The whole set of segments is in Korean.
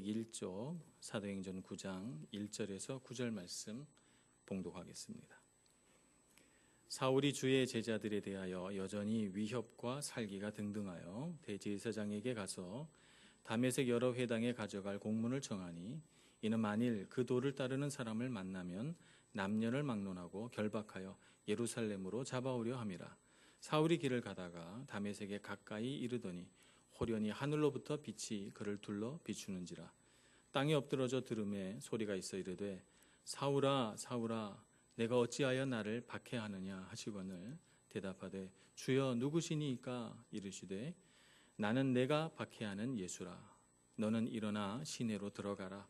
101쪽 사도행전 9장 1절에서 9절 말씀 봉독하겠습니다. 사울이 주의 제자들에 대하여 여전히 위협과 살기가 등등하여 대제사장에게 가서 다메섹 여러 회당에 가져갈 공문을 청하니 이는 만일 그 도를 따르는 사람을 만나면 남녀를 막론하고 결박하여 예루살렘으로 잡아오려 함이라. 사울이 길을 가다가 다메섹에 가까이 이르더니 호련히 하늘로부터 빛이 그를 둘러 비추는지라. 땅에 엎드러져 들음에 소리가 있어 이르되 사울아 사울아 내가 어찌하여 나를 박해하느냐 하시거늘 대답하되 주여 누구시니까 이르시되 나는 내가 박해하는 예수라. 너는 일어나 시내로 들어가라.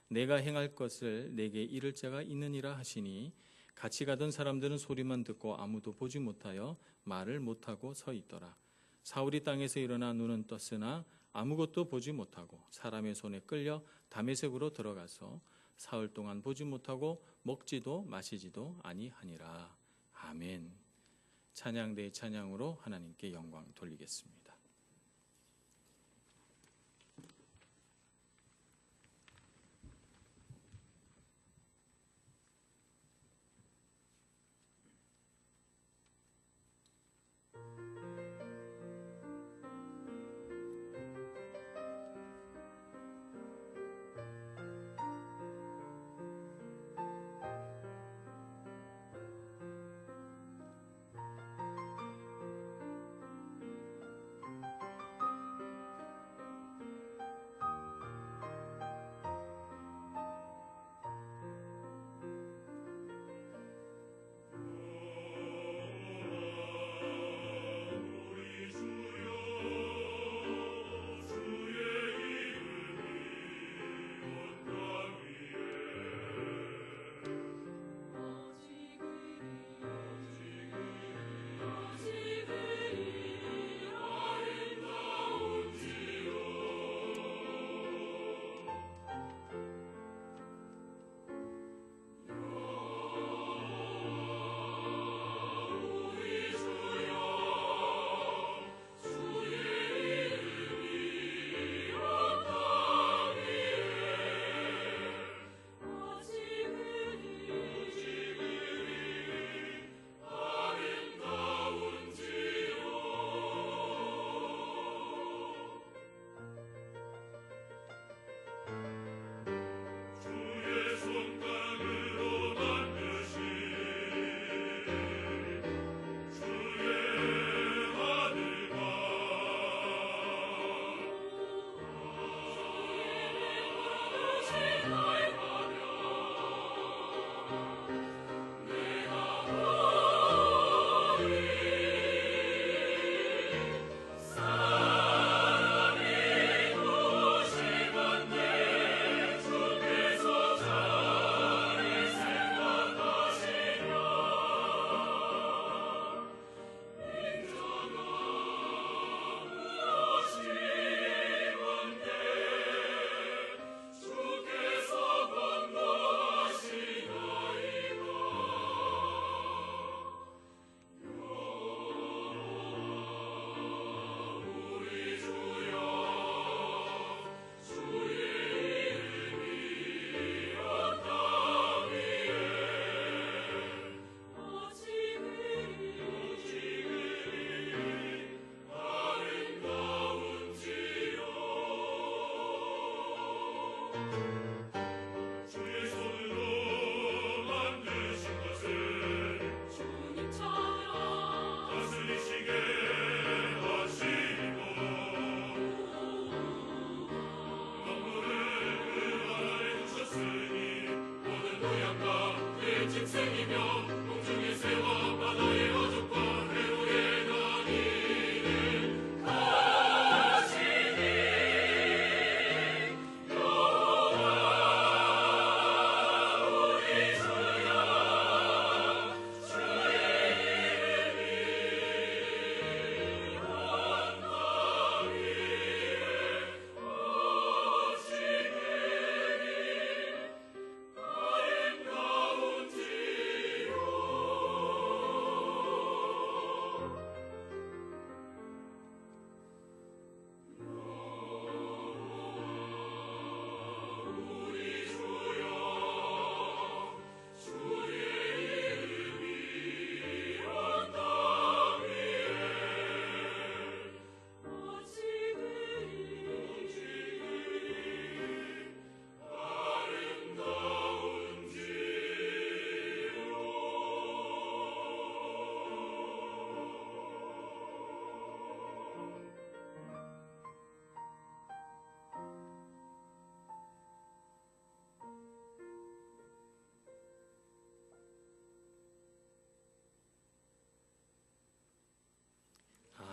내가 행할 것을 내게 이를 자가 있느니라 하시니 같이 가던 사람들은 소리만 듣고 아무도 보지 못하여 말을 못하고 서 있더라. 사울이 땅에서 일어나 눈은 떴으나 아무것도 보지 못하고 사람의 손에 끌려 다메섹으로 들어가서 사흘 동안 보지 못하고 먹지도 마시지도 아니하니라. 아멘. 찬양대의 찬양으로 하나님께 영광 돌리겠습니다.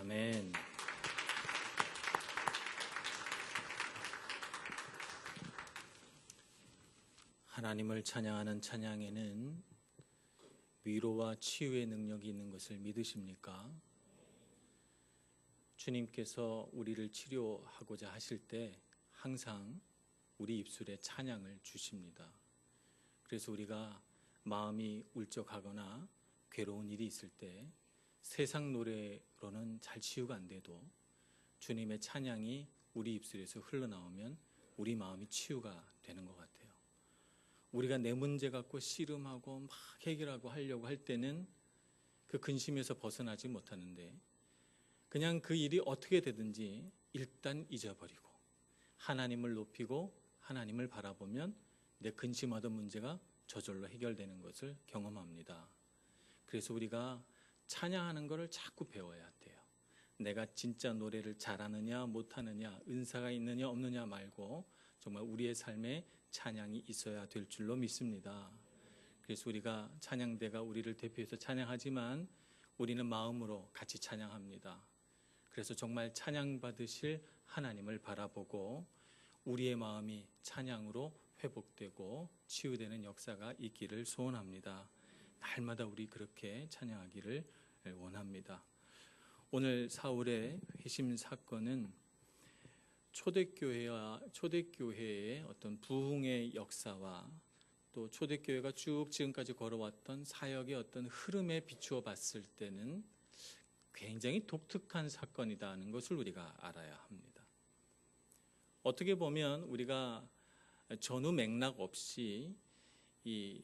아멘. 하나님을 찬양하는 찬양에는 위로와 치유의 능력이 있는 것을 믿으십니까? 주님께서 우리를 치료하고자 하실 때 항상 우리 입술에 찬양을 주십니다. 그래서 우리가 마음이 울적하거나 괴로운 일이 있을 때 세상 노래로는 잘 치유가 안 돼도 주님의 찬양이 우리 입술에서 흘러나오면 우리 마음이 치유가 되는 것 같아요. 우리가 내 문제 갖고 씨름하고 막 해결하고 하려고 할 때는 그 근심에서 벗어나지 못하는데, 그냥 그 일이 어떻게 되든지 일단 잊어버리고 하나님을 높이고 하나님을 바라보면 내 근심하던 문제가 저절로 해결되는 것을 경험합니다. 그래서 우리가 찬양하는 것을 자꾸 배워야 돼요. 내가 진짜 노래를 잘하느냐 못하느냐, 은사가 있느냐 없느냐 말고 정말 우리의 삶에 찬양이 있어야 될 줄로 믿습니다. 그래서 우리가 찬양대가 우리를 대표해서 찬양하지만 우리는 마음으로 같이 찬양합니다. 그래서 정말 찬양 받으실 하나님을 바라보고 우리의 마음이 찬양으로 회복되고 치유되는 역사가 있기를 소원합니다. 날마다 우리 그렇게 찬양하기를 원합니다. 오늘 사울의 회심 사건은 초대교회의 어떤 부흥의 역사와 또 초대교회가 쭉 지금까지 걸어왔던 사역의 어떤 흐름에 비추어 봤을 때는 굉장히 독특한 사건이라는 것을 우리가 알아야 합니다. 어떻게 보면 우리가 전후 맥락 없이 이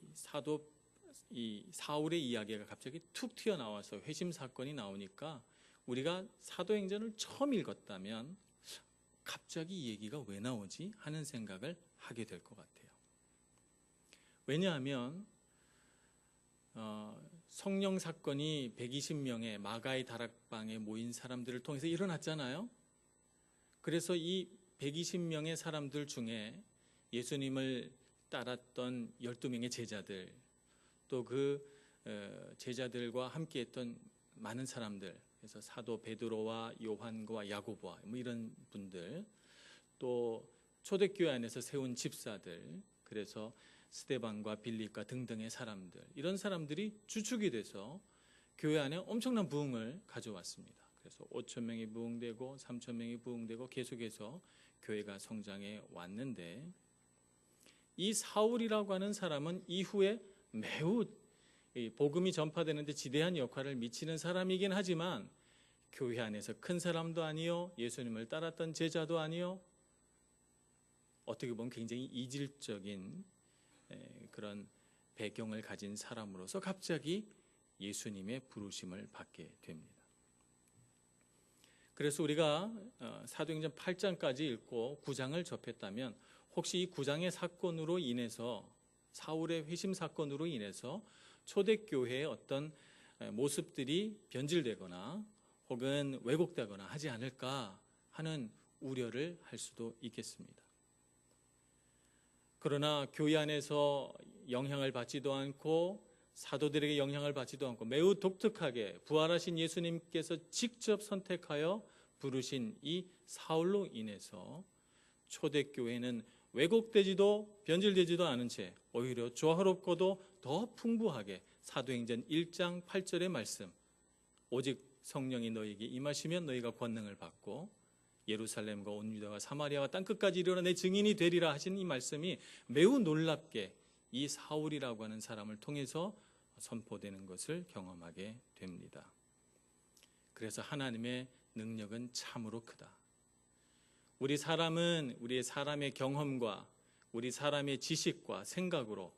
사울의 이야기가 갑자기 툭 튀어나와서 회심 사건이 나오니까 우리가 사도행전을 처음 읽었다면 갑자기 이 얘기가 왜 나오지? 하는 생각을 하게 될 것 같아요. 왜냐하면 성령 사건이 120명의 마가의 다락방에 모인 사람들을 통해서 일어났잖아요. 그래서 이 120명의 사람들 중에 예수님을 따랐던 12명의 제자들, 또 그 제자들과 함께했던 많은 사람들, 그래서 사도 베드로와 요한과 야고보와 뭐 이런 분들, 또 초대교회 안에서 세운 집사들, 그래서 스데반과 빌립과 등등의 사람들, 이런 사람들이 주축이 돼서 교회 안에 엄청난 부흥을 가져왔습니다. 그래서 5,000명이 부흥되고 3,000명이 부흥되고 계속해서 교회가 성장해 왔는데, 이 사울이라고 하는 사람은 이후에 매우 복음이 전파되는데 지대한 역할을 미치는 사람이긴 하지만 교회 안에서 큰 사람도 아니요, 예수님을 따랐던 제자도 아니요, 어떻게 보면 굉장히 이질적인 그런 배경을 가진 사람으로서 갑자기 예수님의 부르심을 받게 됩니다. 그래서 우리가 사도행전 8장까지 읽고 9장을 접했다면 혹시 이 9장의 사건으로 인해서, 사울의 회심 사건으로 인해서 초대교회의 어떤 모습들이 변질되거나 혹은 왜곡되거나 하지 않을까 하는 우려를 할 수도 있겠습니다. 그러나 교회 안에서 영향을 받지도 않고 사도들에게 영향을 받지도 않고 매우 독특하게 부활하신 예수님께서 직접 선택하여 부르신 이 사울로 인해서 초대교회는 왜곡되지도 변질되지도 않은 채 오히려 조화롭고도 더 풍부하게 사도행전 1장 8절의 말씀, 오직 성령이 너희에게 임하시면 너희가 권능을 받고 예루살렘과 온 유다와 사마리아와 땅끝까지 이르러 내 증인이 되리라 하신 이 말씀이 매우 놀랍게 이 사울이라고 하는 사람을 통해서 선포되는 것을 경험하게 됩니다. 그래서 하나님의 능력은 참으로 크다. 우리 사람은 우리의 사람의 경험과 우리 사람의 지식과 생각으로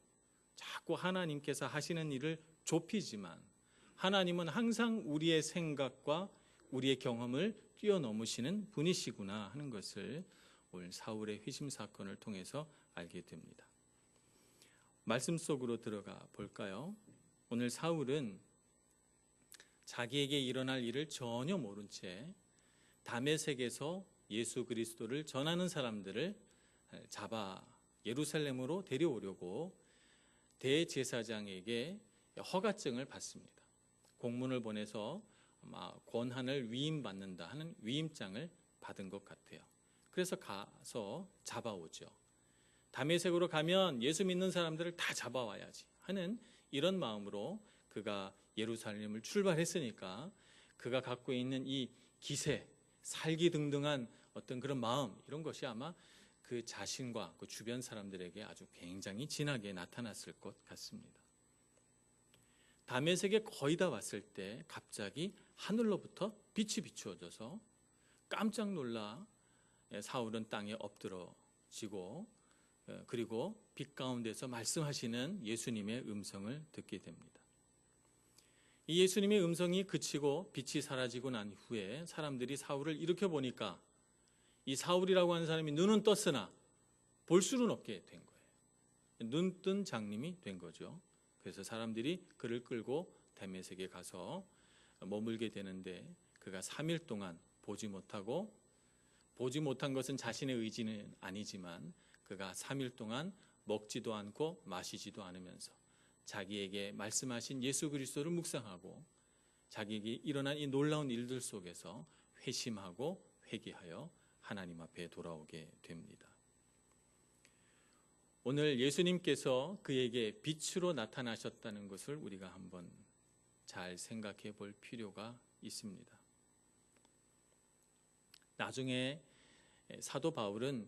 자꾸 하나님께서 하시는 일을 좁히지만 하나님은 항상 우리의 생각과 우리의 경험을 뛰어넘으시는 분이시구나 하는 것을 오늘 사울의 회심 사건을 통해서 알게 됩니다. 말씀 속으로 들어가 볼까요? 오늘 사울은 자기에게 일어날 일을 전혀 모른 채 다메섹에서 예수 그리스도를 전하는 사람들을 잡아 예루살렘으로 데려오려고 대제사장에게 허가증을 받습니다. 공문을 보내서 권한을 위임받는다 하는 위임장을 받은 것 같아요. 그래서 가서 잡아오죠. 다메섹으로 가면 예수 믿는 사람들을 다 잡아와야지 하는 이런 마음으로 그가 예루살렘을 출발했으니까 그가 갖고 있는 이 기세, 살기등등한 어떤 그런 마음, 이런 것이 아마 그 자신과 그 주변 사람들에게 아주 굉장히 진하게 나타났을 것 같습니다. 다메섹에 거의 다 왔을 때 갑자기 하늘로부터 빛이 비추어져서 깜짝 놀라 사울은 땅에 엎드러지고, 그리고 빛 가운데서 말씀하시는 예수님의 음성을 듣게 됩니다. 이 예수님의 음성이 그치고 빛이 사라지고 난 후에 사람들이 사울을 일으켜 보니까 이 사울이라고 하는 사람이 눈은 떴으나 볼 수는 없게 된 거예요. 눈뜬 장님이 된 거죠. 그래서 사람들이 그를 끌고 다메섹에 가서 머물게 되는데 그가 3일 동안 보지 못한 것은 자신의 의지는 아니지만 그가 3일 동안 먹지도 않고 마시지도 않으면서 자기에게 말씀하신 예수 그리스도를 묵상하고 자기에게 일어난 이 놀라운 일들 속에서 회심하고 회개하여 하나님 앞에 돌아오게 됩니다. 오늘 예수님께서 그에게 빛으로 나타나셨다는 것을 우리가 한번 잘 생각해 볼 필요가 있습니다. 나중에 사도 바울은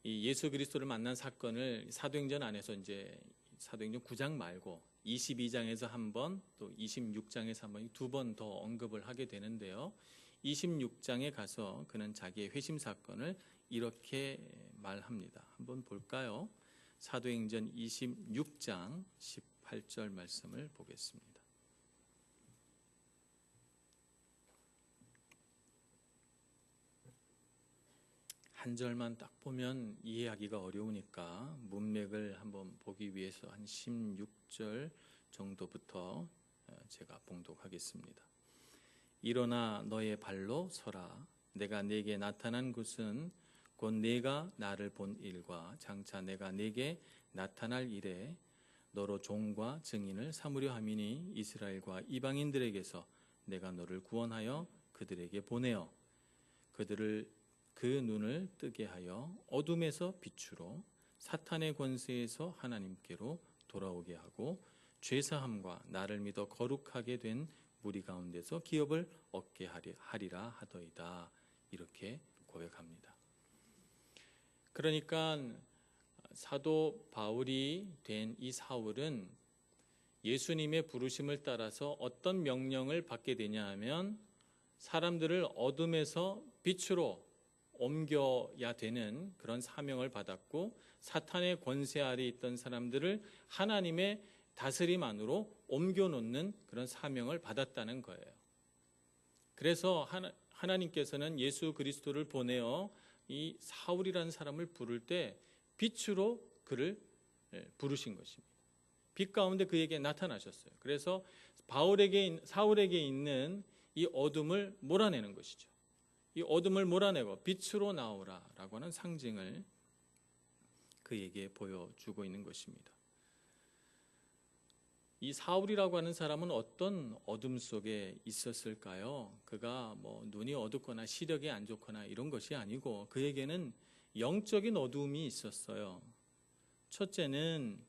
이 예수 그리스도를 만난 사건을 사도행전 안에서 이제 사도행전 9장 말고 22장에서 한 번, 또 26장에서 한 번, 두 번 더 언급을 하게 되는데요. 26장에 가서 그는 자기의 회심 사건을 이렇게 말합니다. 한번 볼까요? 사도행전 26장 18절 말씀을 보겠습니다. 한 절만 딱 보면 이해하기가 어려우니까 문맥을 한번 보기 위해서 한 16절 정도부터 제가 봉독하겠습니다. 일어나 너의 발로 서라. 내가 네게 나타난 곳은 곧 네가 나를 본 일과 장차 내가 네게 나타날 일에 너로 종과 증인을 삼으려 함이니 이스라엘과 이방인들에게서 내가 너를 구원하여 그들에게 보내어 그들을 그 눈을 뜨게 하여 어둠에서 빛으로 사탄의 권세에서 하나님께로 돌아오게 하고 죄사함과 나를 믿어 거룩하게 된 무리 가운데서 기업을 얻게 하리라 하더이다. 이렇게 고백합니다. 그러니까 사도 바울이 된 이 사울은 예수님의 부르심을 따라서 어떤 명령을 받게 되냐 하면 사람들을 어둠에서 빛으로 옮겨야 되는 그런 사명을 받았고 사탄의 권세 아래 있던 사람들을 하나님의 다스림 안으로 옮겨놓는 그런 사명을 받았다는 거예요. 그래서 하나님께서는 예수 그리스도를 보내어 이 사울이라는 사람을 부를 때 빛으로 그를 부르신 것입니다. 빛 가운데 그에게 나타나셨어요. 그래서 사울에게 있는 이 어둠을 몰아내는 것이죠. 이 어둠을 몰아내고 빛으로 나오라라고 하는 상징을 그에게 보여주고 있는 것입니다. 이 사울이라고 하는 사람은 어떤 어둠 속에 있었을까요? 그가 눈이 어둡거나 시력이 안 좋거나 이런 것이 아니고 그에게는 영적인 어두움이 있었어요. 첫째는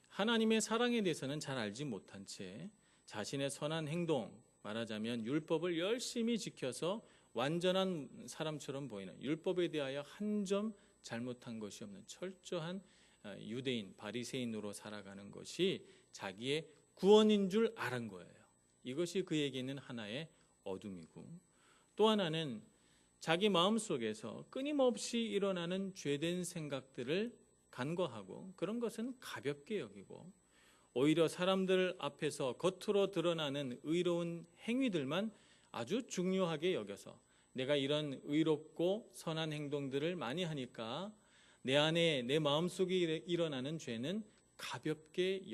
하나님의 사랑에 대해서는 잘 알지 못한 채 자신의 선한 행동, 말하자면 율법을 열심히 지켜서 완전한 사람처럼 보이는, 율법에 대하여 한 점 잘못한 것이 없는 철저한 유대인, 바리새인으로 살아가는 것이 자기의 구원인 줄 알은 거예요. 이것이 그에게는 하나의 어둠이고, 또 하나는 자기 마음속에서 끊임없이 일어나는 죄된 생각들을 간과하고 그런 것은 가볍게 여기고 오히려 사람들 앞에서 겉으로 드러나는 의로운 행위들만 아주 중요하게 여겨서 내가 이런 의롭고 선한 행동들을 많이 하니까 내 안에 내 마음속에 일어나는 죄는 가볍게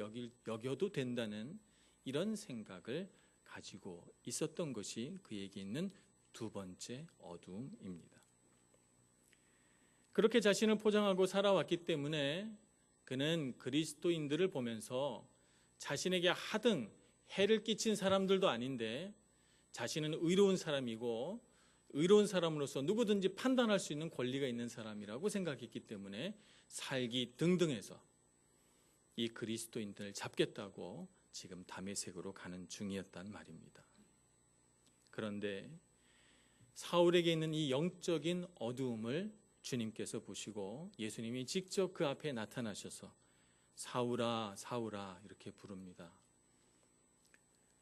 여겨도 된다는 이런 생각을 가지고 있었던 것이 그에게 있는 두 번째 어두움입니다. 그렇게 자신을 포장하고 살아왔기 때문에 그는 그리스도인들을 보면서 자신에게 하등 해를 끼친 사람들도 아닌데 자신은 의로운 사람이고 의로운 사람으로서 누구든지 판단할 수 있는 권리가 있는 사람이라고 생각했기 때문에 살기 등등해서 이 그리스도인들을 잡겠다고 지금 다메섹으로 가는 중이었단 말입니다. 그런데 사울에게 있는 이 영적인 어두움을 주님께서 보시고 예수님이 직접 그 앞에 나타나셔서 사울아 사울아 이렇게 부릅니다.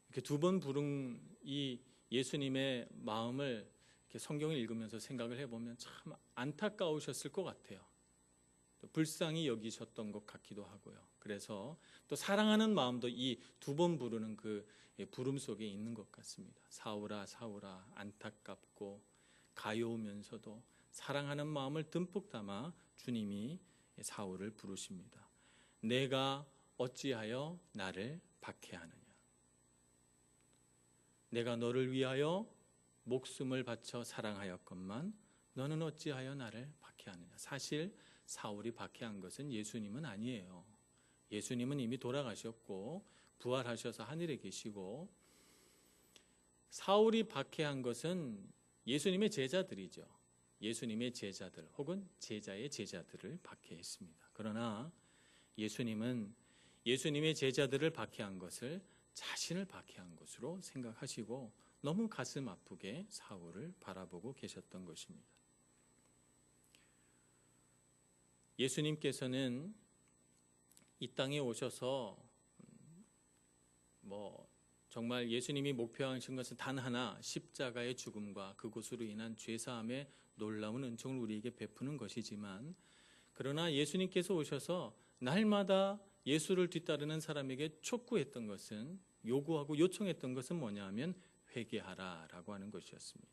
이렇게 두 번 부른 이 예수님의 마음을 이렇게 성경을 읽으면서 생각을 해보면 참 안타까우셨을 것 같아요. 또 불쌍히 여기셨던 것 같기도 하고요. 그래서 또 사랑하는 마음도 이 두 번 부르는 그 부름 속에 있는 것 같습니다. 사울아 사울아 안타깝고 가여우면서도 사랑하는 마음을 듬뿍 담아 주님이 사울을 부르십니다. 내가 어찌하여 나를 박해하느냐. 내가 너를 위하여 목숨을 바쳐 사랑하였건만 너는 어찌하여 나를 박해하느냐. 사실 사울이 박해한 것은 예수님은 아니에요. 예수님은 이미 돌아가셨고 부활하셔서 하늘에 계시고, 사울이 박해한 것은 예수님의 제자들이죠. 예수님의 제자들 혹은 제자의 제자들을 박해했습니다. 그러나 예수님은 예수님의 제자들을 박해한 것을 자신을 박해한 것으로 생각하시고 너무 가슴 아프게 사울을 바라보고 계셨던 것입니다. 예수님께서는 이 땅에 오셔서 정말 예수님이 목표하신 것은 단 하나, 십자가의 죽음과 그것으로 인한 죄사함의 놀라운 은총을 우리에게 베푸는 것이지만, 그러나 예수님께서 오셔서 날마다 예수를 뒤따르는 사람에게 촉구했던 것은, 요구하고 요청했던 것은 뭐냐 하면 회개하라라고 하는 것이었습니다.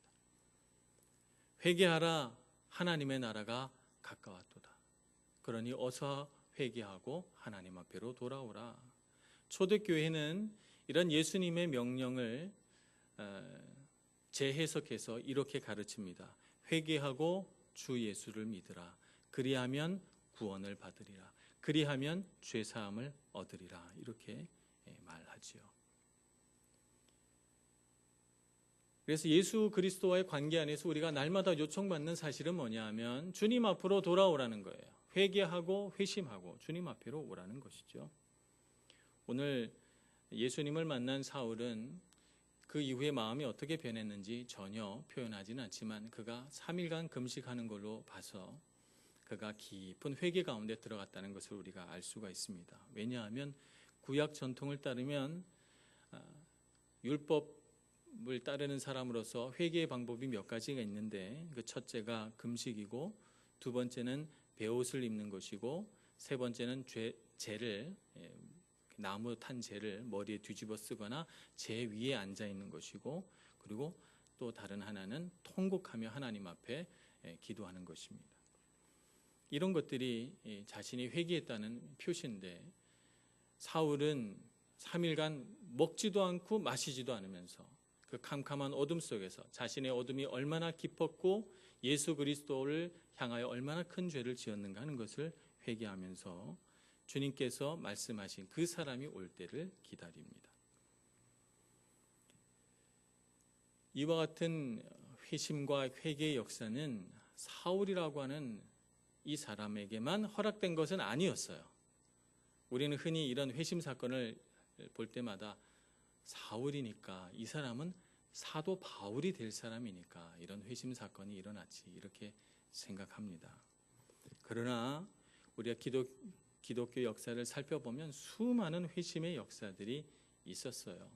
회개하라, 하나님의 나라가 가까웠도다. 그러니 어서 회개하고 하나님 앞으로 돌아오라. 초대교회는 이런 예수님의 명령을 재해석해서 이렇게 가르칩니다. 회개하고 주 예수를 믿으라. 그리하면 구원을 받으리라. 그리하면 죄사함을 얻으리라. 이렇게 말하지요. 그래서 예수 그리스도와의 관계 안에서 우리가 날마다 요청받는 사실은 뭐냐 하면 주님 앞으로 돌아오라는 거예요. 회개하고 회심하고 주님 앞으로 오라는 것이죠. 오늘 예수님을 만난 사울은 그 이후에 마음이 어떻게 변했는지 전혀 표현하지는 않지만 그가 3일간 금식하는 걸로 봐서 그가 깊은 회개 가운데 들어갔다는 것을 우리가 알 수가 있습니다. 왜냐하면 구약 전통을 따르면 율법을 따르는 사람으로서 회개의 방법이 몇 가지가 있는데, 그 첫째가 금식이고, 두 번째는 베옷을 입는 것이고, 세 번째는 재를, 나무 탄 재를 머리에 뒤집어 쓰거나 재 위에 앉아 있는 것이고, 그리고 또 다른 하나는 통곡하며 하나님 앞에 기도하는 것입니다. 이런 것들이 자신이 회개했다는 표시인데, 사울은 3일간 먹지도 않고 마시지도 않으면서 그 캄캄한 어둠 속에서 자신의 어둠이 얼마나 깊었고 예수 그리스도를 향하여 얼마나 큰 죄를 지었는가 하는 것을 회개하면서 주님께서 말씀하신 그 사람이 올 때를 기다립니다. 이와 같은 회심과 회개의 역사는 사울이라고 하는 이 사람에게만 허락된 것은 아니었어요. 우리는 흔히 이런 회심 사건을 볼 때마다 사울이니까 이 사람은 사도 바울이 될 사람이니까 이런 회심 사건이 일어났지, 이렇게 생각합니다. 그러나 우리가 기독교 역사를 살펴보면 수많은 회심의 역사들이 있었어요.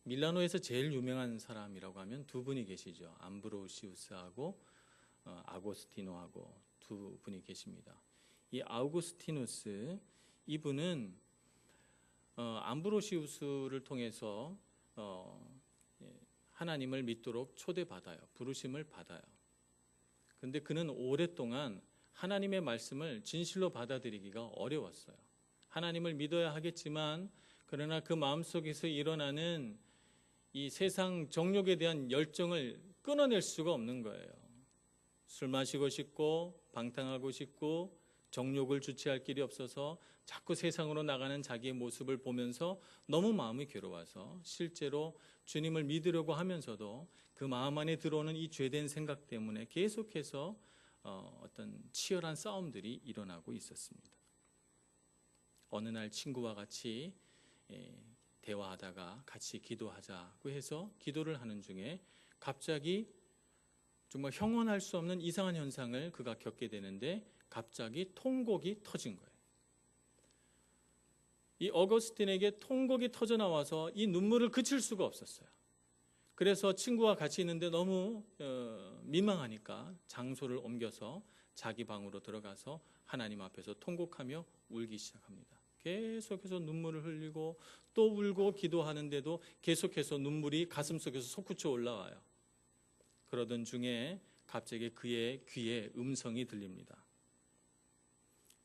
밀라노에서 제일 유명한 사람이라고 하면 두 분이 계시죠. 암브로시우스하고 아고스티노하고 두 분이 계십니다. 이 아우구스티누스, 이분은 암브로시우스를 통해서 하나님을 믿도록 초대받아요. 부르심을 받아요. 그런데 그는 오랫동안 하나님의 말씀을 진실로 받아들이기가 어려웠어요. 하나님을 믿어야 하겠지만 그러나 그 마음속에서 일어나는 이 세상 정욕에 대한 열정을 끊어낼 수가 없는 거예요. 술 마시고 싶고 방탕하고 싶고 정욕을 주체할 길이 없어서 자꾸 세상으로 나가는 자기의 모습을 보면서 너무 마음이 괴로워서 실제로 주님을 믿으려고 하면서도 그 마음 안에 들어오는 이 죄된 생각 때문에 계속해서 어떤 치열한 싸움들이 일어나고 있었습니다. 어느 날 친구와 같이 대화하다가 같이 기도하자고 해서 기도를 하는 중에 갑자기 정말 형언할 수 없는 이상한 현상을 그가 겪게 되는데 갑자기 통곡이 터진 거예요. 이 어거스틴에게 통곡이 터져 나와서 이 눈물을 그칠 수가 없었어요. 그래서 친구와 같이 있는데 너무 민망하니까 장소를 옮겨서 자기 방으로 들어가서 하나님 앞에서 통곡하며 울기 시작합니다. 계속해서 눈물을 흘리고 또 울고 기도하는데도 계속해서 눈물이 가슴속에서 솟구쳐 올라와요. 그러던 중에 갑자기 그의 귀에 음성이 들립니다.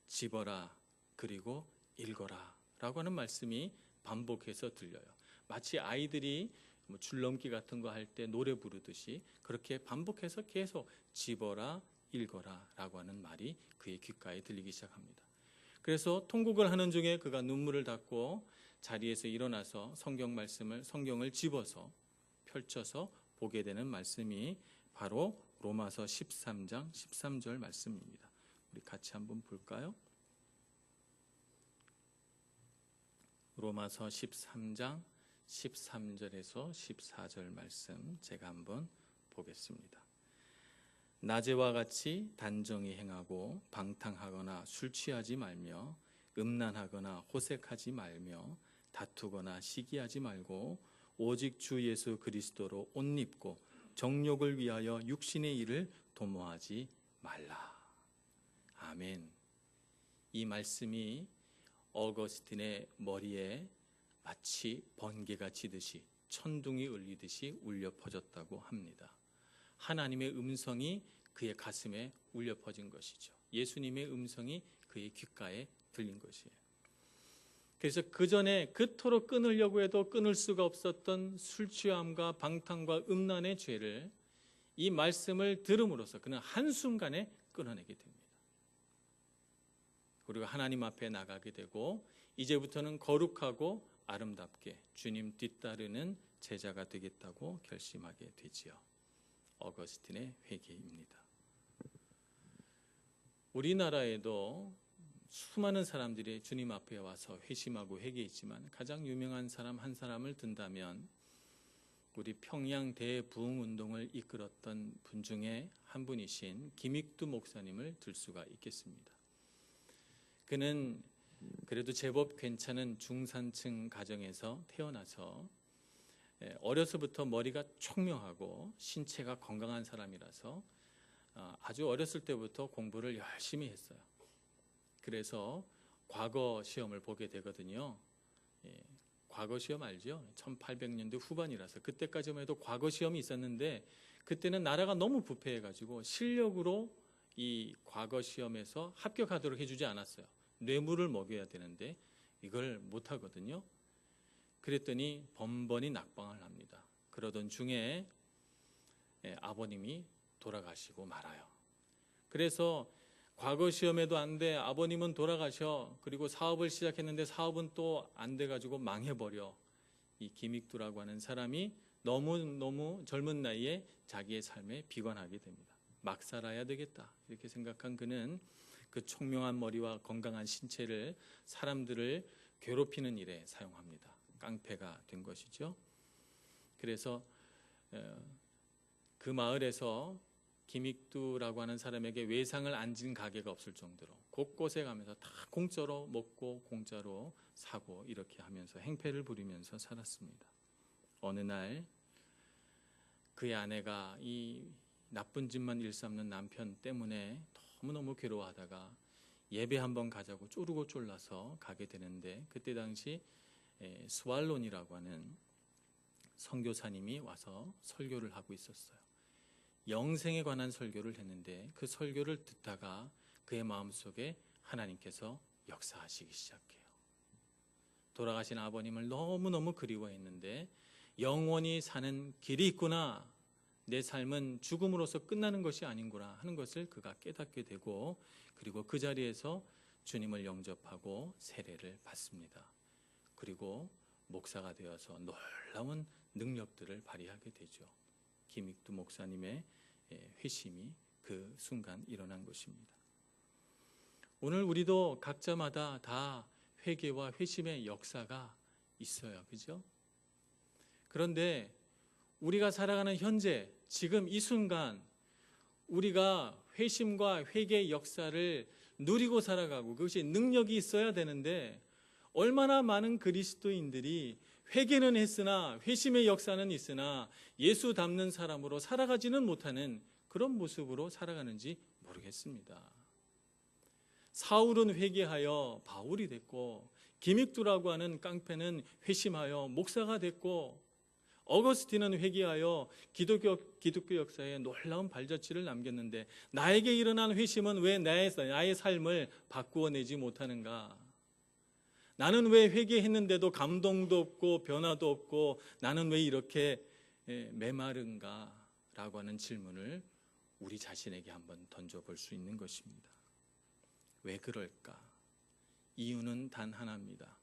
집어라 그리고 읽어라 라고 하는 말씀이 반복해서 들려요. 마치 아이들이 줄넘기 같은 거 할 때 노래 부르듯이 그렇게 반복해서 계속 집어라 읽어라 라고 하는 말이 그의 귓가에 들리기 시작합니다. 그래서 통곡을 하는 중에 그가 눈물을 닦고 자리에서 일어나서 성경을 집어서 펼쳐서 보게 되는 말씀이 바로 로마서 13장 13절 말씀입니다. 우리 같이 한번 볼까요? 로마서 13장 13절에서 14절 말씀 제가 한번 보겠습니다. 낮에와 같이 단정히 행하고 방탕하거나 술 취하지 말며 음란하거나 호색하지 말며 다투거나 시기하지 말고 오직 주 예수 그리스도로 옷 입고 정욕을 위하여 육신의 일을 도모하지 말라. 아멘. 이 말씀이 어거스틴의 머리에 마치 번개가 치듯이 천둥이 울리듯이 울려 퍼졌다고 합니다. 하나님의 음성이 그의 가슴에 울려 퍼진 것이죠. 예수님의 음성이 그의 귓가에 들린 것이에요. 그래서 그 전에 그토록 끊으려고 해도 끊을 수가 없었던 술 취함과 방탕과 음란의 죄를 이 말씀을 들음으로써 그는 한순간에 끊어내게 됩니다. 그리고 하나님 앞에 나가게 되고 이제부터는 거룩하고 아름답게 주님 뒤따르는 제자가 되겠다고 결심하게 되지요. 어거스틴의 회개입니다. 우리나라에도 수많은 사람들이 주님 앞에 와서 회심하고 회개했지만 가장 유명한 사람 한 사람을 든다면 우리 평양 대부흥운동을 이끌었던 분 중에 한 분이신 김익두 목사님을 들 수가 있겠습니다. 그는 그래도 제법 괜찮은 중산층 가정에서 태어나서 어려서부터 머리가 총명하고 신체가 건강한 사람이라서 아주 어렸을 때부터 공부를 열심히 했어요. 그래서 과거 시험을 보게 되거든요. 과거 시험 알죠? 1800년대 후반이라서 그때까지만 해도 과거 시험이 있었는데 그때는 나라가 너무 부패해가지고 실력으로 이 과거 시험에서 합격하도록 해주지 않았어요. 뇌물을 먹여야 되는데 이걸 못하거든요. 그랬더니 번번이 낙방을 합니다. 그러던 중에 아버님이 돌아가시고 말아요. 그래서 과거 시험에도 안 돼, 아버님은 돌아가셔. 그리고 사업을 시작했는데 사업은 또 안 돼가지고 망해버려. 이 김익두라고 하는 사람이 너무 젊은 나이에 자기의 삶에 비관하게 됩니다. 막 살아야 되겠다 이렇게 생각한 그는 그 총명한 머리와 건강한 신체를 사람들을 괴롭히는 일에 사용합니다. 깡패가 된 것이죠. 그래서 그 마을에서 김익두라고 하는 사람에게 외상을 안진 가게가 없을 정도로 곳곳에 가면서 다 공짜로 먹고 공짜로 사고 이렇게 하면서 행패를 부리면서 살았습니다. 어느 날 그의 아내가 이 나쁜 짓만 일삼는 남편 때문에 너무너무 괴로워하다가 예배 한번 가자고 쪼르고 쫄라서 가게 되는데 그때 당시 스왈론이라고 하는 선교사님이 와서 설교를 하고 있었어요. 영생에 관한 설교를 했는데 그 설교를 듣다가 그의 마음속에 하나님께서 역사하시기 시작해요. 돌아가신 아버님을 너무너무 그리워했는데 영원히 사는 길이 있구나, 내 삶은 죽음으로써 끝나는 것이 아닌구나 하는 것을 그가 깨닫게 되고, 그리고 그 자리에서 주님을 영접하고 세례를 받습니다. 그리고 목사가 되어서 놀라운 능력들을 발휘하게 되죠. 김익두 목사님의 회심이 그 순간 일어난 것입니다. 오늘 우리도 각자마다 다 회개와 회심의 역사가 있어요. 그죠? 그런데 우리가 살아가는 현재, 지금 이 순간 우리가 회심과 회개의 역사를 누리고 살아가고 그것이 능력이 있어야 되는데, 얼마나 많은 그리스도인들이 회개는 했으나 회심의 역사는 있으나 예수 닮는 사람으로 살아가지는 못하는 그런 모습으로 살아가는지 모르겠습니다. 사울은 회개하여 바울이 됐고, 김익두라고 하는 깡패는 회심하여 목사가 됐고, 어거스틴은 회개하여 기독교 역사에 놀라운 발자취를 남겼는데, 나에게 일어난 회심은 왜 나의 삶을 바꾸어내지 못하는가? 나는 왜 회개했는데도 감동도 없고 변화도 없고 나는 왜 이렇게 메마른가? 라고 하는 질문을 우리 자신에게 한번 던져볼 수 있는 것입니다. 왜 그럴까? 이유는 단 하나입니다.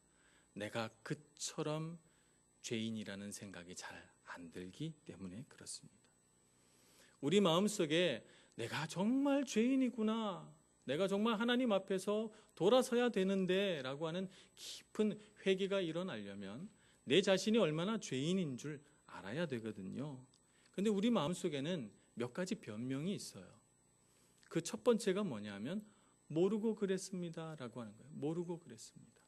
내가 그처럼 죄인이라는 생각이 잘 안 들기 때문에 그렇습니다. 우리 마음속에 내가 정말 죄인이구나, 내가 정말 하나님 앞에서 돌아서야 되는데 라고 하는 깊은 회개가 일어나려면 내 자신이 얼마나 죄인인 줄 알아야 되거든요. 그런데 우리 마음속에는 몇 가지 변명이 있어요. 그 첫 번째가 뭐냐면 모르고 그랬습니다 라고 하는 거예요. 모르고 그랬습니다.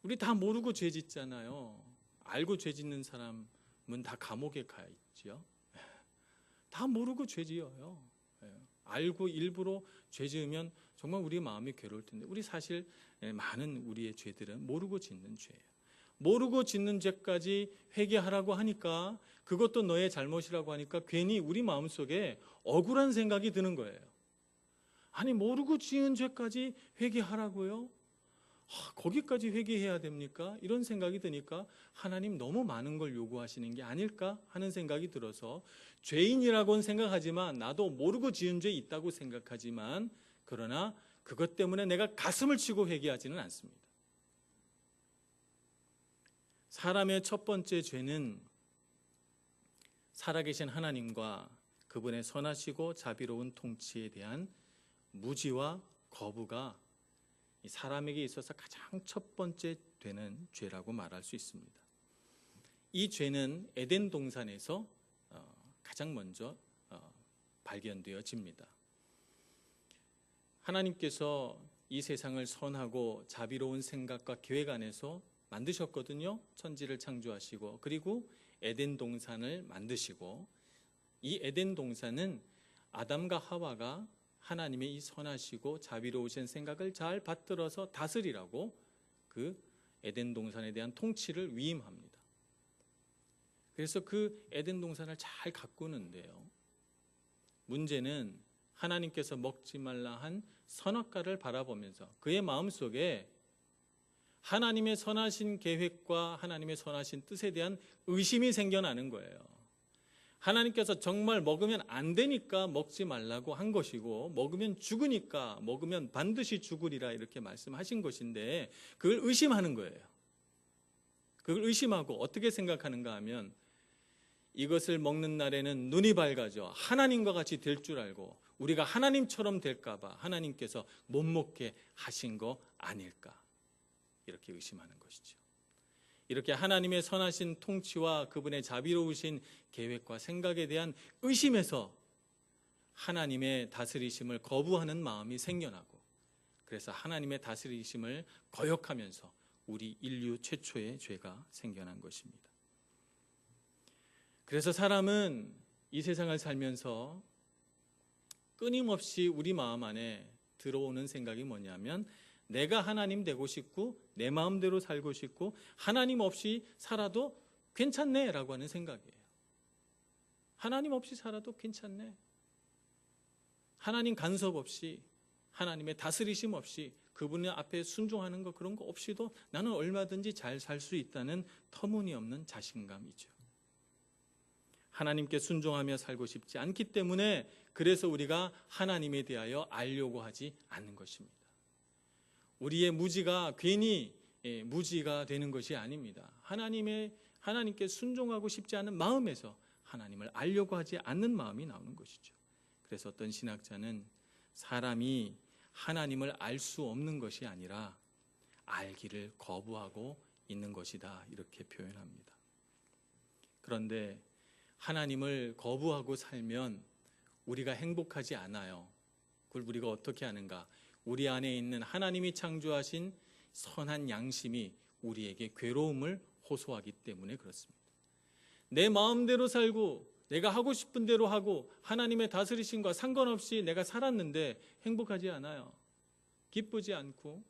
우리 다 모르고 죄 짓잖아요. 알고 죄 짓는 사람은 다 감옥에 가 있죠. 다 모르고 죄 지어요. 알고 일부러 죄 지으면 정말 우리 마음이 괴로울 텐데, 우리 사실 많은 우리의 죄들은 모르고 짓는 죄예요. 모르고 짓는 죄까지 회개하라고 하니까, 그것도 너의 잘못이라고 하니까 괜히 우리 마음속에 억울한 생각이 드는 거예요. 아니, 모르고 지은 죄까지 회개하라고요? 거기까지 회개해야 됩니까? 이런 생각이 드니까 하나님 너무 많은 걸 요구하시는 게 아닐까 하는 생각이 들어서, 죄인이라고는 생각하지만, 나도 모르고 지은 죄 있다고 생각하지만, 그러나 그것 때문에 내가 가슴을 치고 회개하지는 않습니다. 사람의 첫 번째 죄는 살아계신 하나님과 그분의 선하시고 자비로운 통치에 대한 무지와 거부가 사람에게 있어서 가장 첫 번째 되는 죄라고 말할 수 있습니다. 이 죄는 에덴 동산에서 가장 먼저 발견되어집니다. 하나님께서 이 세상을 선하고 자비로운 생각과 계획 안에서 만드셨거든요. 천지를 창조하시고, 그리고 에덴 동산을 만드시고, 이 에덴 동산은 아담과 하와가 하나님의 이 선하시고 자비로우신 생각을 잘 받들어서 다스리라고 그 에덴 동산에 대한 통치를 위임합니다. 그래서 그 에덴 동산을 잘 가꾸는데요, 문제는 하나님께서 먹지 말라 한 선악과를 바라보면서 그의 마음속에 하나님의 선하신 계획과 하나님의 선하신 뜻에 대한 의심이 생겨나는 거예요. 하나님께서 정말 먹으면 안 되니까 먹지 말라고 한 것이고, 먹으면 죽으니까, 먹으면 반드시 죽으리라 이렇게 말씀하신 것인데, 그걸 의심하는 거예요. 그걸 의심하고 어떻게 생각하는가 하면, 이것을 먹는 날에는 눈이 밝아져 하나님과 같이 될 줄 알고 우리가 하나님처럼 될까 봐 하나님께서 못 먹게 하신 거 아닐까, 이렇게 의심하는 것이죠. 이렇게 하나님의 선하신 통치와 그분의 자비로우신 계획과 생각에 대한 의심에서 하나님의 다스리심을 거부하는 마음이 생겨나고, 그래서 하나님의 다스리심을 거역하면서 우리 인류 최초의 죄가 생겨난 것입니다. 그래서 사람은 이 세상을 살면서 끊임없이 우리 마음 안에 들어오는 생각이 뭐냐면, 내가 하나님 되고 싶고 내 마음대로 살고 싶고 하나님 없이 살아도 괜찮네 라고 하는 생각이에요. 하나님 없이 살아도 괜찮네. 하나님 간섭 없이, 하나님의 다스리심 없이, 그분의 앞에 순종하는 거 그런 거 없이도 나는 얼마든지 잘 살 수 있다는 터무니없는 자신감이죠. 하나님께 순종하며 살고 싶지 않기 때문에 그래서 우리가 하나님에 대하여 알려고 하지 않는 것입니다. 우리의 무지가 괜히 무지가 되는 것이 아닙니다. 하나님께 순종하고 싶지 않은 마음에서 하나님을 알려고 하지 않는 마음이 나오는 것이죠. 그래서 어떤 신학자는 사람이 하나님을 알 수 없는 것이 아니라 알기를 거부하고 있는 것이다, 이렇게 표현합니다. 그런데 하나님을 거부하고 살면 우리가 행복하지 않아요. 그걸 우리가 어떻게 하는가? 우리 안에 있는 하나님이 창조하신 선한 양심이 우리에게 괴로움을 호소하기 때문에 그렇습니다. 내 마음대로 살고 내가 하고 싶은 대로 하고 하나님의 다스리심과 상관없이 내가 살았는데 행복하지 않아요. 기쁘지 않고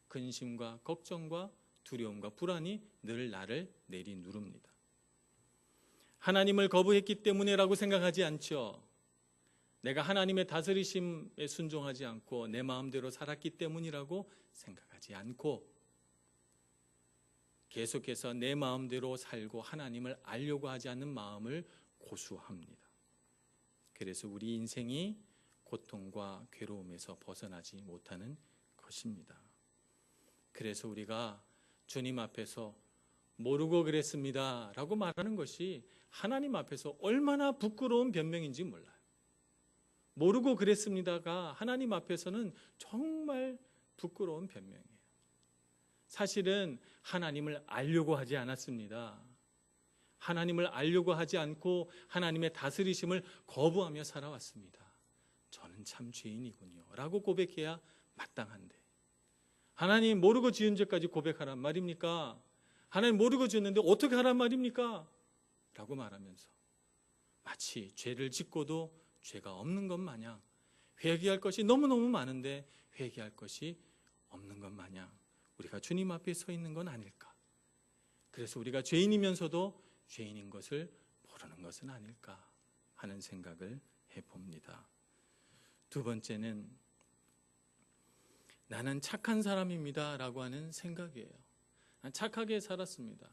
근심과 걱정과 두려움과 불안이 늘 나를 내리누릅니다. 하나님을 거부했기 때문에라고 생각하지 않죠. 내가 하나님의 다스리심에 순종하지 않고 내 마음대로 살았기 때문이라고 생각하지 않고 계속해서 내 마음대로 살고 하나님을 알려고 하지 않는 마음을 고수합니다. 그래서 우리 인생이 고통과 괴로움에서 벗어나지 못하는 것입니다. 그래서 우리가 주님 앞에서 모르고 그랬습니다 라고 말하는 것이 하나님 앞에서 얼마나 부끄러운 변명인지 몰라요. 모르고 그랬습니다가 하나님 앞에서는 정말 부끄러운 변명이에요. 사실은 하나님을 알려고 하지 않았습니다. 하나님을 알려고 하지 않고 하나님의 다스리심을 거부하며 살아왔습니다. 저는 참 죄인이군요 라고 고백해야 마땅한데, 하나님 모르고 지은 죄까지 고백하란 말입니까? 하나님 모르고 지었는데 어떻게 하란 말입니까? 라고 말하면서 마치 죄를 짓고도 죄가 없는 것 마냥, 회개할 것이 너무너무 많은데 회개할 것이 없는 것 마냥 우리가 주님 앞에 서 있는 건 아닐까? 그래서 우리가 죄인이면서도 죄인인 것을 모르는 것은 아닐까 하는 생각을 해봅니다. 두 번째는 나는 착한 사람입니다 라고 하는 생각이에요. 난 착하게 살았습니다.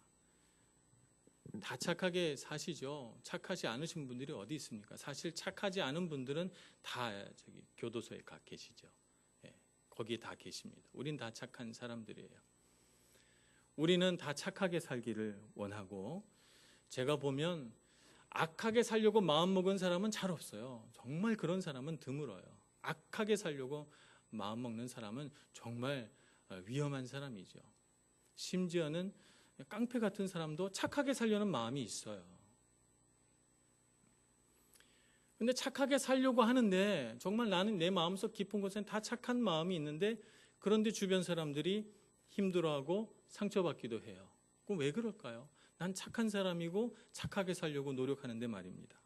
다 착하게 사시죠. 착하지 않으신 분들이 어디 있습니까? 사실 착하지 않은 분들은 다 교도소에 가 계시죠. 거기 다 계십니다. 우린 다 착한 사람들이에요. 우리는 다 착하게 살기를 원하고, 제가 보면 악하게 살려고 마음먹은 사람은 잘 없어요. 정말 그런 사람은 드물어요. 악하게 살려고 마음먹는 사람은 정말 위험한 사람이죠. 심지어는 깡패 같은 사람도 착하게 살려는 마음이 있어요. 근데 착하게 살려고 하는데 정말 나는 내 마음속 깊은 곳엔 다 착한 마음이 있는데, 그런데 주변 사람들이 힘들어하고 상처받기도 해요. 그럼 왜 그럴까요? 난 착한 사람이고 착하게 살려고 노력하는데 말입니다.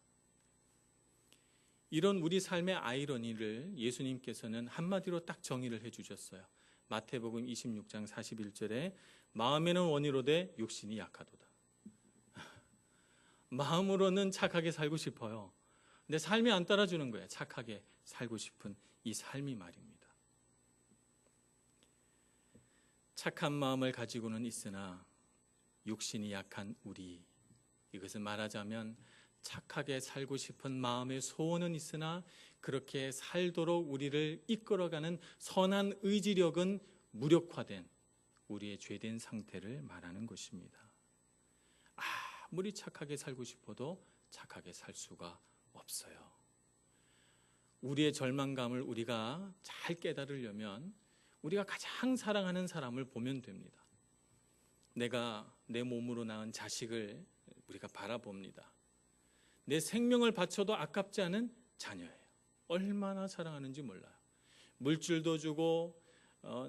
이런 우리 삶의 아이러니를 예수님께서는 한마디로 딱 정의를 해주셨어요. 마태복음 26장 41절에 마음에는 원이로되 육신이 약하도다. 마음으로는 착하게 살고 싶어요. 근데 삶이 안 따라주는 거예요. 착하게 살고 싶은 이 삶이 말입니다. 착한 마음을 가지고는 있으나 육신이 약한 우리, 이것을 말하자면 착하게 살고 싶은 마음의 소원은 있으나 그렇게 살도록 우리를 이끌어가는 선한 의지력은 무력화된 우리의 죄된 상태를 말하는 것입니다. 아무리 착하게 살고 싶어도 착하게 살 수가 없어요. 우리의 절망감을 우리가 잘 깨달으려면 우리가 가장 사랑하는 사람을 보면 됩니다. 내가 내 몸으로 낳은 자식을 우리가 바라봅니다. 내 생명을 바쳐도 아깝지 않은 자녀예요. 얼마나 사랑하는지 몰라요. 물질도 주고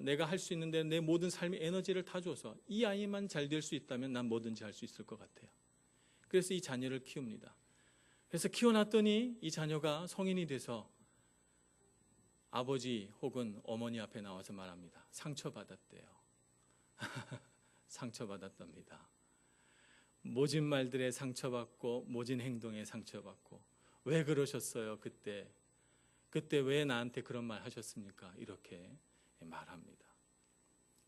내가 할 수 있는데 내 모든 삶의 에너지를 다 줘서 이 아이만 잘 될 수 있다면 난 뭐든지 할 수 있을 것 같아요. 그래서 이 자녀를 키웁니다. 그래서 키워놨더니 이 자녀가 성인이 돼서 아버지 혹은 어머니 앞에 나와서 말합니다. 상처받았대요. 상처받았답니다. 모진 말들에 상처받고 모진 행동에 상처받고, 왜 그러셨어요? 그때 왜 나한테 그런 말 하셨습니까? 이렇게 말합니다.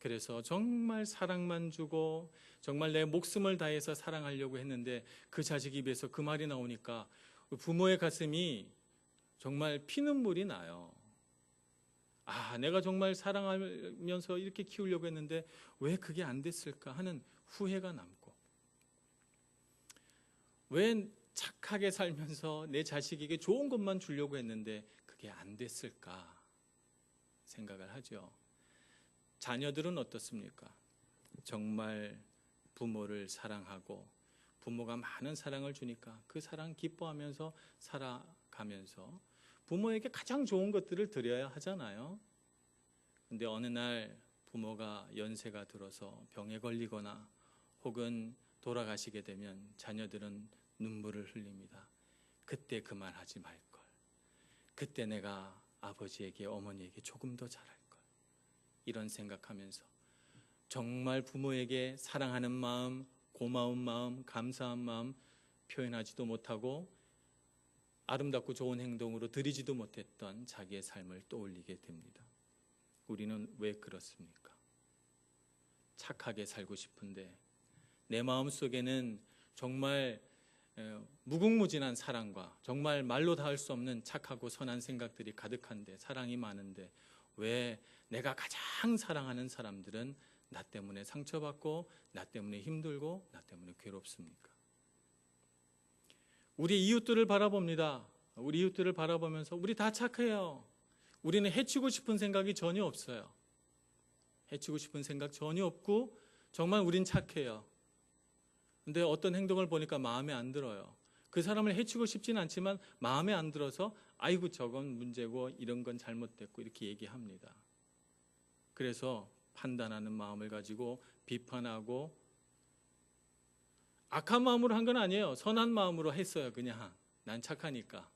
그래서 정말 사랑만 주고 정말 내 목숨을 다해서 사랑하려고 했는데 그 자식 입에서 그 말이 나오니까 부모의 가슴이 정말 피눈물이 나요. 아, 내가 정말 사랑하면서 이렇게 키우려고 했는데 왜 그게 안 됐을까 하는 후회가 남고, 왜 착하게 살면서 내 자식에게 좋은 것만 주려고 했는데 그게 안 됐을까 생각을 하죠. 자녀들은 어떻습니까? 정말 부모를 사랑하고 부모가 많은 사랑을 주니까 그 사랑 기뻐하면서 살아가면서 부모에게 가장 좋은 것들을 드려야 하잖아요. 근데 어느 날 부모가 연세가 들어서 병에 걸리거나 혹은 돌아가시게 되면 자녀들은 눈물을 흘립니다. 그때 그 말 하지 말걸. 그때 내가 아버지에게 어머니에게 조금 더 잘할 걸. 이런 생각하면서 정말 부모에게 사랑하는 마음, 고마운 마음, 감사한 마음 표현하지도 못하고 아름답고 좋은 행동으로 드리지도 못했던 자기의 삶을 떠올리게 됩니다. 우리는 왜 그렇습니까? 착하게 살고 싶은데 내 마음 속에는 정말 무궁무진한 사랑과 정말 말로 다 할 수 없는 착하고 선한 생각들이 가득한데, 사랑이 많은데 왜 내가 가장 사랑하는 사람들은 나 때문에 상처받고 나 때문에 힘들고 나 때문에 괴롭습니까? 우리 이웃들을 바라봅니다. 우리 이웃들을 바라보면서 우리 다 착해요. 우리는 해치고 싶은 생각이 전혀 없어요. 해치고 싶은 생각 전혀 없고 정말 우린 착해요. 근데 어떤 행동을 보니까 마음에 안 들어요. 그 사람을 해치고 싶진 않지만 마음에 안 들어서 아이고 저건 문제고 이런 건 잘못됐고 이렇게 얘기합니다. 그래서 판단하는 마음을 가지고 비판하고, 악한 마음으로 한 건 아니에요. 선한 마음으로 했어요. 그냥 난 착하니까.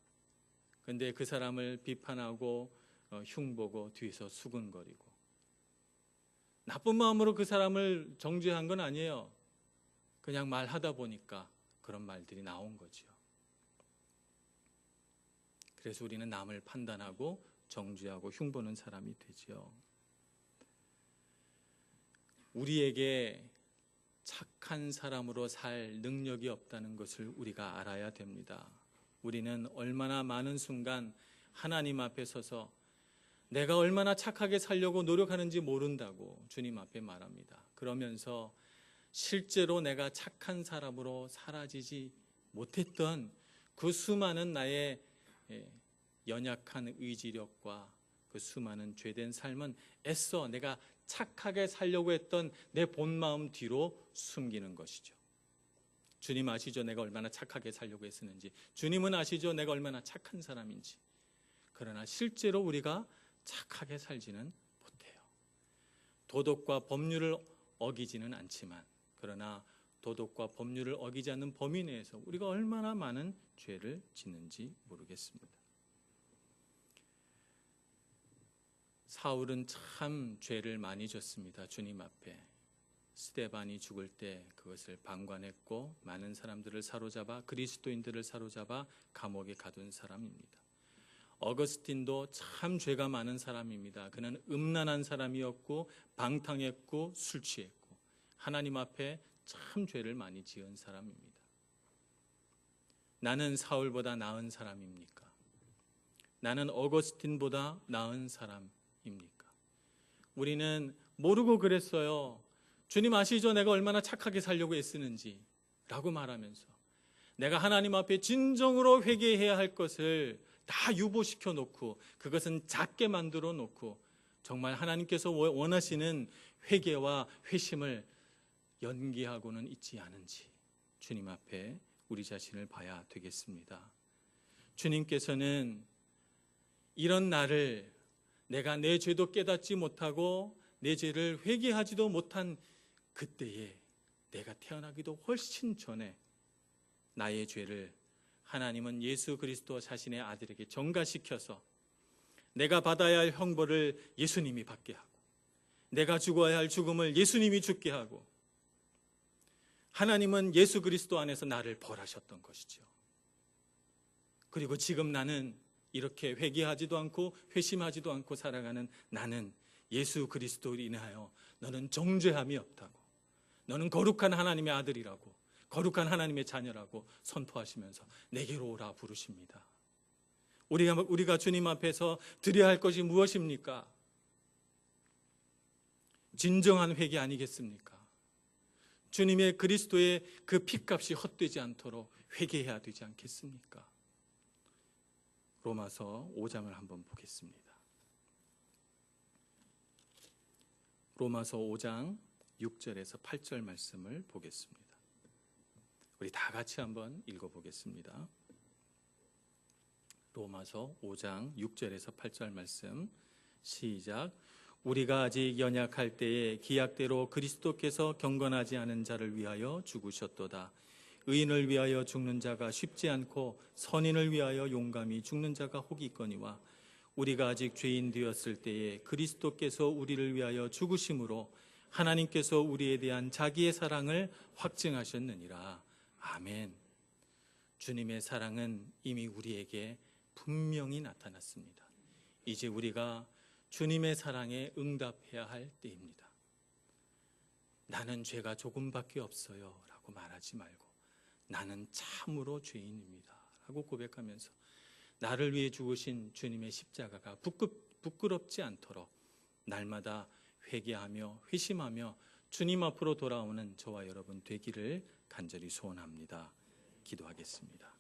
근데 그 사람을 비판하고 흉보고 뒤에서 수근거리고, 나쁜 마음으로 그 사람을 정죄한 건 아니에요. 그냥 말하다 보니까 그런 말들이 나온 거죠. 그래서 우리는 남을 판단하고 정죄하고 흉보는 사람이 되죠. 우리에게 착한 사람으로 살 능력이 없다는 것을 우리가 알아야 됩니다. 우리는 얼마나 많은 순간 하나님 앞에 서서 내가 얼마나 착하게 살려고 노력하는지 모른다고 주님 앞에 말합니다. 그러면서 실제로 내가 착한 사람으로 사라지지 못했던 그 수많은 나의 연약한 의지력과 그 수많은 죄된 삶은 애써 내가 착하게 살려고 했던 내 본마음 뒤로 숨기는 것이죠. 주님 아시죠? 내가 얼마나 착하게 살려고 했었는지. 주님은 아시죠? 내가 얼마나 착한 사람인지. 그러나 실제로 우리가 착하게 살지는 못해요. 도덕과 법률을 어기지는 않지만, 그러나 도덕과 법률을 어기지 않는 범위 내에서 우리가 얼마나 많은 죄를 짓는지 모르겠습니다. 사울은 참 죄를 많이 졌습니다. 주님 앞에. 스데반이 죽을 때 그것을 방관했고 많은 사람들을 사로잡아, 그리스도인들을 사로잡아 감옥에 가둔 사람입니다. 어거스틴도 참 죄가 많은 사람입니다. 그는 음란한 사람이었고 방탕했고 술 취했고 하나님 앞에 참 죄를 많이 지은 사람입니다. 나는 사울보다 나은 사람입니까? 나는 어거스틴보다 나은 사람입니까? 우리는 모르고 그랬어요. 주님 아시죠? 내가 얼마나 착하게 살려고 애쓰는지 라고 말하면서 내가 하나님 앞에 진정으로 회개해야 할 것을 다 유보시켜 놓고 그것은 작게 만들어 놓고 정말 하나님께서 원하시는 회개와 회심을 연기하고는 있지 않은지 주님 앞에 우리 자신을 봐야 되겠습니다. 주님께서는 이런 나를, 내가 내 죄도 깨닫지 못하고 내 죄를 회개하지도 못한 그때에, 내가 태어나기도 훨씬 전에 나의 죄를 하나님은 예수 그리스도 자신의 아들에게 전가시켜서 내가 받아야 할 형벌을 예수님이 받게 하고 내가 죽어야 할 죽음을 예수님이 죽게 하고 하나님은 예수 그리스도 안에서 나를 벌하셨던 것이죠. 그리고 지금 나는 이렇게 회개하지도 않고 회심하지도 않고 살아가는 나는 예수 그리스도로 인하여 너는 정죄함이 없다고, 너는 거룩한 하나님의 아들이라고, 거룩한 하나님의 자녀라고 선포하시면서 내게로 오라 부르십니다. 우리가 주님 앞에서 드려야 할 것이 무엇입니까? 진정한 회개 아니겠습니까? 주님의 그리스도의 그 핏값이 헛되지 않도록 회개해야 되지 않겠습니까? 로마서 5장을 한번 보겠습니다. 로마서 5장 6절에서 8절 말씀을 보겠습니다. 우리 다 같이 한번 읽어보겠습니다. 로마서 5장 6절에서 8절 말씀 시작. 우리가 아직 연약할 때에 기약대로 그리스도께서 경건하지 않은 자를 위하여 죽으셨도다. 의인을 위하여 죽는 자가 쉽지 않고 선인을 위하여 용감히 죽는 자가 혹 있거니와 우리가 아직 죄인 되었을 때에 그리스도께서 우리를 위하여 죽으심으로 하나님께서 우리에 대한 자기의 사랑을 확증하셨느니라. 아멘. 주님의 사랑은 이미 우리에게 분명히 나타났습니다. 이제 우리가 주님의 사랑에 응답해야 할 때입니다. 나는 죄가 조금밖에 없어요 라고 말하지 말고 나는 참으로 죄인입니다 라고 고백하면서 나를 위해 죽으신 주님의 십자가가 부끄럽지 않도록 날마다 회개하며 회심하며 주님 앞으로 돌아오는 저와 여러분 되기를 간절히 소원합니다. 기도하겠습니다.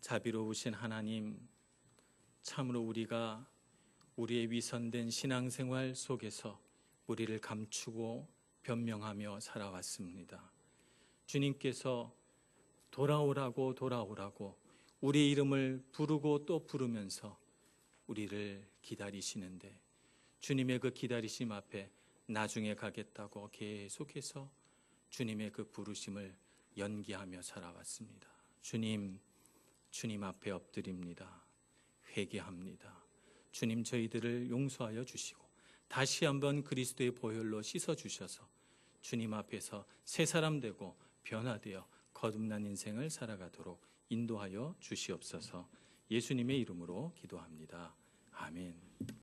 자비로우신 하나님, 참으로 우리가 우리의 위선된 신앙생활 속에서 우리를 감추고 변명하며 살아왔습니다. 주님께서 돌아오라고 우리의 이름을 부르고 또 부르면서 우리를 기다리시는데 주님의 그 기다리심 앞에 나중에 가겠다고 계속해서 주님의 그 부르심을 연기하며 살아왔습니다. 주님 앞에 엎드립니다. 회개합니다. 주님 저희들을 용서하여 주시고 다시 한번 그리스도의 보혈로 씻어주셔서 주님 앞에서 새 사람 되고 변화되어 거듭난 인생을 살아가도록 인도하여 주시옵소서. 예수님의 이름으로 기도합니다. 아멘.